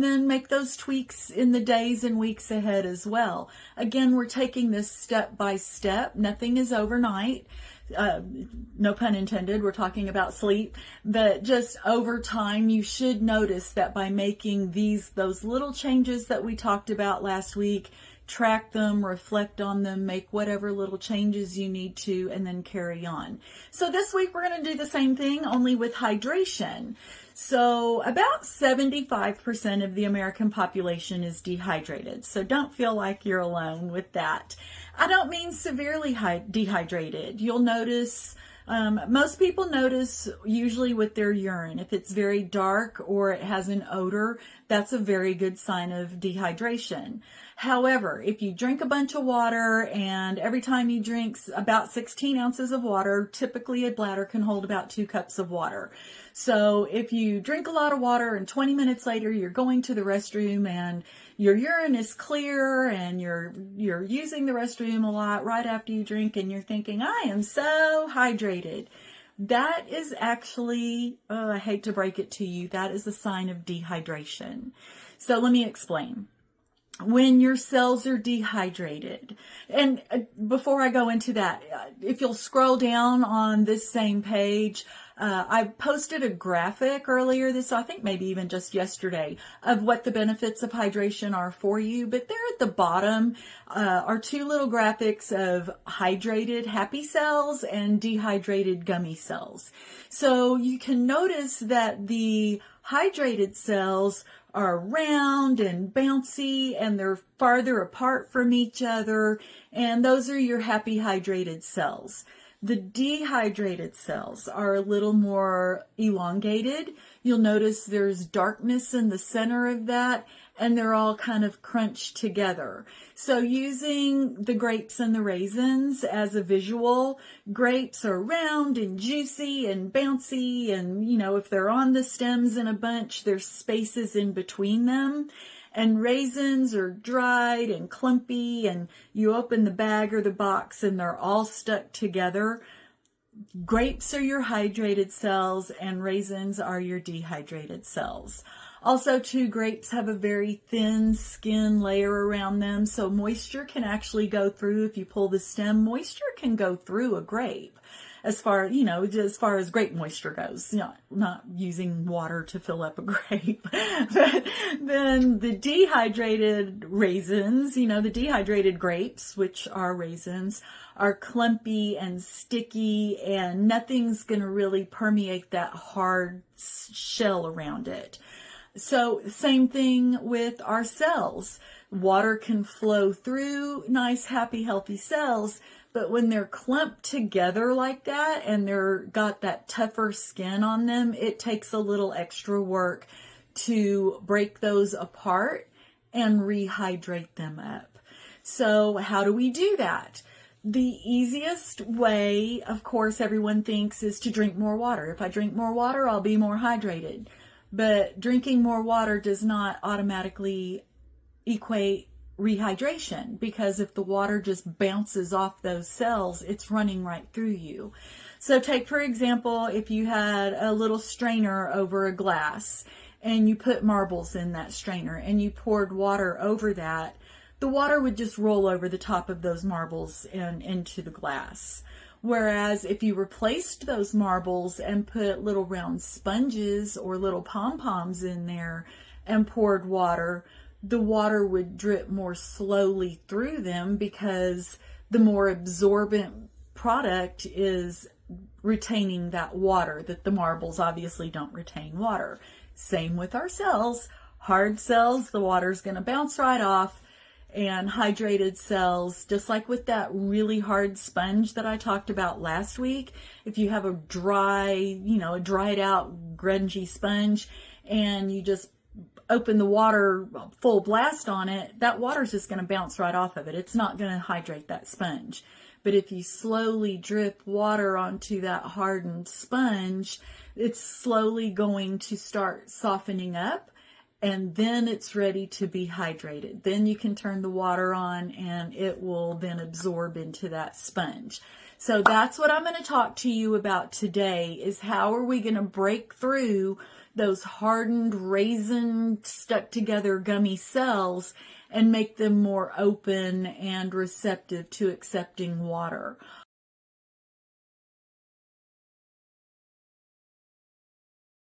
then make those tweaks in the days and weeks ahead as well. Again, we're taking this step by step. Nothing is overnight. No pun intended, we're talking about sleep, but just over time, you should notice that by making those little changes that we talked about last week, track them, reflect on them, make whatever little changes you need to, and then carry on. So this week we're going to do the same thing, only with hydration. So about 75% of the American population is dehydrated. So don't feel like you're alone with that. I don't mean severely dehydrated. You'll notice, most people notice usually with their urine. If it's very dark or it has an odor, that's a very good sign of dehydration. However, if you drink a bunch of water, and every time you drink about 16 ounces of water, typically a bladder can hold about 2 cups of water. So if you drink a lot of water and 20 minutes later you're going to the restroom and your urine is clear and you're using the restroom a lot right after you drink and you're thinking, I am so hydrated, that is actually, I hate to break it to you, that is a sign of dehydration. So let me explain. When your cells are dehydrated, and before I go into that, if you'll scroll down on this same page, I posted a graphic earlier I think maybe even just yesterday, of what the benefits of hydration are for you. But there at the bottom are 2 little graphics of hydrated happy cells and dehydrated gummy cells. So you can notice that the hydrated cells are round and bouncy and they're farther apart from each other, and those are your happy hydrated cells. The dehydrated cells are a little more elongated. You'll notice there's darkness in the center of that, and they're all kind of crunched together. So using the grapes and the raisins as a visual, grapes are round and juicy and bouncy, and if they're on the stems in a bunch, there's spaces in between them. And raisins are dried and clumpy, and you open the bag or the box and they're all stuck together. Grapes are your hydrated cells and raisins are your dehydrated cells. Also, too, grapes have a very thin skin layer around them, so moisture can actually go through. If you pull the stem, moisture can go through a grape. As far as grape moisture goes, not using water to fill up a grape. But then the dehydrated raisins, the dehydrated grapes, which are raisins, are clumpy and sticky, and nothing's going to really permeate that hard shell around it. So same thing with our cells. Water can flow through nice, happy, healthy cells, but when they're clumped together like that and they're got that tougher skin on them, it takes a little extra work to break those apart and rehydrate them up. So how do we do that? The easiest way, of course, everyone thinks is to drink more water. If I drink more water, I'll be more hydrated. But drinking more water does not automatically equate rehydration, because if the water just bounces off those cells, it's running right through you. So take, for example, if you had a little strainer over a glass and you put marbles in that strainer and you poured water over that, the water would just roll over the top of those marbles and into the glass. Whereas if you replaced those marbles and put little round sponges or little pom-poms in there and poured water, the water would drip more slowly through them, because the more absorbent product is retaining that water, that the marbles obviously don't retain water. Same with our cells. Hard cells, the water's going to bounce right off, and hydrated cells, just like with that really hard sponge that I talked about last week, if you have a a dried out grungy sponge and you just open the water full blast on it, that water's just going to bounce right off of it. It's not going to hydrate that sponge. But if you slowly drip water onto that hardened sponge, it's slowly going to start softening up, and then it's ready to be hydrated. Then you can turn the water on and it will then absorb into that sponge. So that's what I'm going to talk to you about today, is how are we going to break through those hardened, raisin, stuck together gummy cells and make them more open and receptive to accepting water.